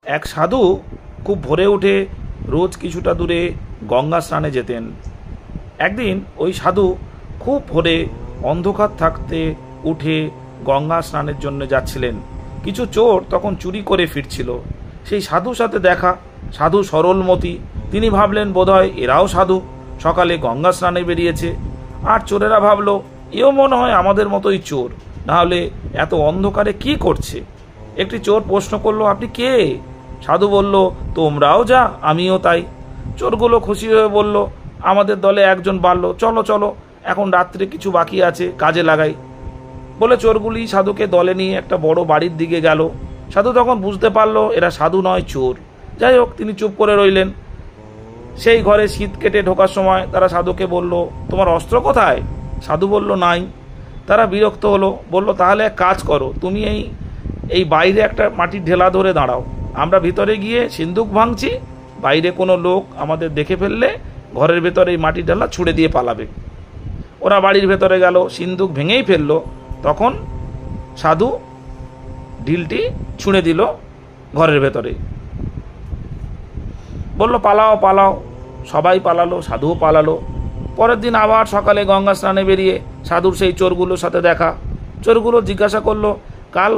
এক সাধু খুব ভোরে উঠে রোজ কিছুটা দূরে গঙ্গা স্নানে যেতেন। একদিন ওই সাধু খুব ভোরে অন্ধকার থাকতে উঠে গঙ্গা স্নানের জন্য যাচ্ছিলেন। কিছু চোর তখন চুরি করে ফিরছিল। সেই সাধুর সাথে দেখা। সাধু সরলমতি, তিনি ভাবলেন বোধহয় এরাও সাধু, সকালে গঙ্গা স্নানে বেরিয়েছে। আর চোরেরা ভাবল এও মনে হয় আমাদের মতোই চোর, নাহলে এত অন্ধকারে কি করছে। একটি চোর প্রশ্ন করলো, আপনি কে? সাধু বলল, তোমরাও যা আমিও তাই। চোরগুলো খুশি হয়ে বলল, আমাদের দলে একজন বাড়লো, চলো চলো, এখন রাত্রে কিছু বাকি আছে, কাজে লাগাই। বলে চোরগুলি সাধুকে দলে নিয়ে একটা বড় বাড়ির দিকে গেল। সাধু তখন বুঝতে পারলো এরা সাধু নয়, চোর। যাই হোক, তিনি চুপ করে রইলেন। সেই ঘরে শীত কেটে ঢোকার সময় তারা সাধুকে বলল, তোমার অস্ত্র কোথায়? সাধু বলল, নাই। তারা বিরক্ত হলো, বলল, তাহলে এক কাজ করো, তুমি এই বাইরে একটা মাটির ঢেলা ধরে দাঁড়াও, আমরা ভিতরে গিয়ে সিন্দুক ভাঙছি, বাইরে কোনো লোক আমাদের দেখে ফেললে ঘরের ভেতরে এই মাটির ঢেলা ছুঁড়ে দিয়ে পালাবে। ওরা বাড়ির ভেতরে গেল, সিন্দুক ভেঙেই ফেললো। তখন সাধু ঢিলটি ছুঁড়ে দিল ঘরের ভেতরে, বলল, পালাও পালাও। সবাই পালালো, সাধুও পালালো। পরের দিন আবার সকালে গঙ্গা স্নানে বেরিয়ে সাধুর সেই চোরগুলোর সাথে দেখা। চোরগুলো জিজ্ঞাসা করলো, কাল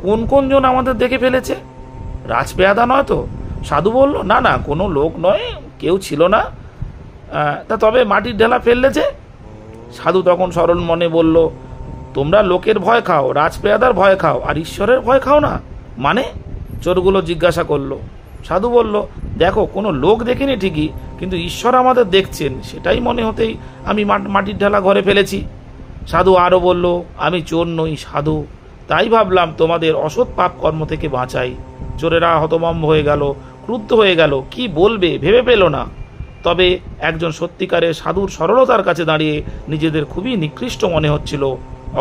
কোন কোন জন আমাদের দেখে ফেলেছে? রাজপেয়াদা নয় তো? সাধু বলল, না না, কোনো লোক নয়, কেউ ছিল না। তা তবে মাটির ঢেলা ফেললে যে? সাধু তখন সরল মনে বলল, তোমরা লোকের ভয় খাও, রাজপেয়াদার ভয় খাও, আর ঈশ্বরের ভয় খাও না মানে? চোরগুলো জিজ্ঞাসা করলো। সাধু বলল, দেখো, কোনো লোক দেখিনি ঠিকই, কিন্তু ঈশ্বর আমাদের দেখছেন, সেটাই মনে হতেই আমি মাটির ঢেলা ঘরে ফেলেছি। সাধু আরও বলল, আমি চোর নই, সাধু, তাই ভাবলাম তোমাদের অসৎ পাপ কর্ম থেকে বাঁচাই। চোরেরা হতভম্ব হয়ে গেল, ক্রুদ্ধ হয়ে গেল, কি বলবে ভেবে পেল না। তবে একজন সত্যিকারের সাধুর সরলতার কাছে দাঁড়িয়ে নিজেদের খুবই নিকৃষ্ট মনে হচ্ছিল।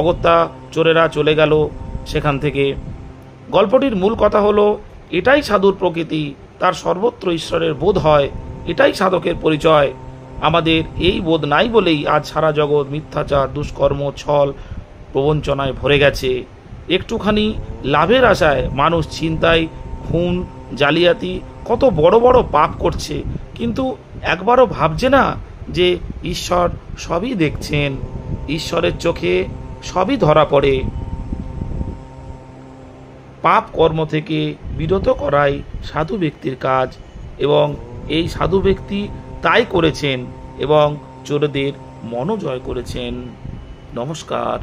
অগত্যা চোরেরা চলে গেল সেখান থেকে। গল্পটির মূল কথা হলো, এটাই সাধুর প্রকৃতি, তার সর্বত্র ঈশ্বরের বোধ হয়, এটাই সাধকের পরিচয়। আমাদের এই বোধ নাই বলেই আজ সারা জগৎ মিথ্যাচার, দুষ্কর্ম, ছল, প্রবঞ্চনায় ভরে গেছে। একটুখানি লাভের আশায় মানুষ ছিনতাই, খুন, জালিয়াতি, কত বড় বড় পাপ করছে, কিন্তু একবারও ভাবছে না যে ঈশ্বর সবই দেখছেন, ঈশ্বরের চোখে সবই ধরা পড়ে। পাপ কর্ম থেকে বিরত করাই সাধু ব্যক্তির কাজ, এবং এই সাধু ব্যক্তি তাই করেছেন এবং চোরদের মনও জয় করেছেন। নমস্কার।